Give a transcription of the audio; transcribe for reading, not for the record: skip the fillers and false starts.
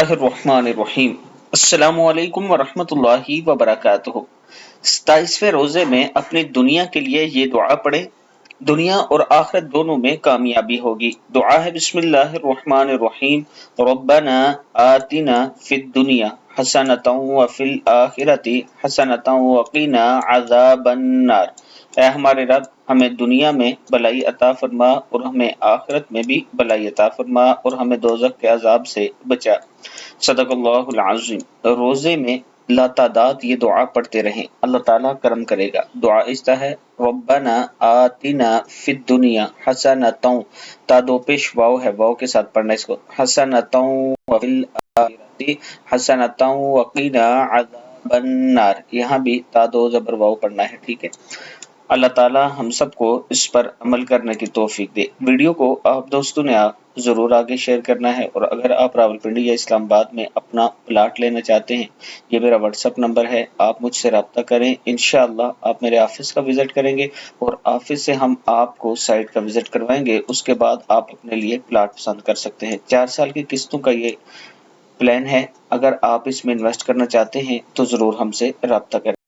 اللہ الرحمن الرحیم۔ السلام علیکم ورحمۃ اللہ وبرکاتہ۔ 27ویں روزے میں اپنی دنیا کے لیے یہ دعا پڑھیں، دنیا اور آخرت دونوں میں کامیابی ہوگی۔ دعا ہے بسم اللہ الرحمن الرحیم۔ ربنا آتنا فی الدنیا حسنۃ وفی الآخرۃ حسنۃ وقنا عذاب النار۔ اے ہمارے رب، ہمیں دنیا میں بھلائی عطا فرما اور ہمیں آخرت میں بھی بھلائی عطا فرما اور ہمیں دوزخ کے عذاب سے بچا۔ صدق اللہ العظیم۔ روزے میں لاتعداد یہ دعا پڑھتے رہیں، اللہ تعالیٰ کرم کرے گا۔ دعا اس طرح ہے: ربنا آتنا فی الدنیا حسنۃ، تا دو پیش واو ہے، واو کے ساتھ پڑھنا اس کو، حسنۃ وفی الآخرۃ حسنۃ وقنا عذاب النار، یہاں بھی تا دو زبر واو پڑھنا ہے، ٹھیک ہے۔ اللہ تعالیٰ ہم سب کو اس پر عمل کرنے کی توفیق دے۔ ویڈیو کو آپ دوستوں نے ضرور آگے شیئر کرنا ہے، اور اگر آپ راولپنڈی یا اسلام آباد میں اپنا پلاٹ لینا چاہتے ہیں، یہ میرا واٹس ایپ نمبر ہے، آپ مجھ سے رابطہ کریں۔ انشاءاللہ آپ میرے آفس کا وزٹ کریں گے اور آفس سے ہم آپ کو سائٹ کا وزٹ کروائیں گے، اس کے بعد آپ اپنے لیے پلاٹ پسند کر سکتے ہیں۔ 4 سال کی قسطوں کا یہ پلان ہے، اگر آپ اس میں انویسٹ کرنا چاہتے ہیں تو ضرور ہم سے رابطہ کریں۔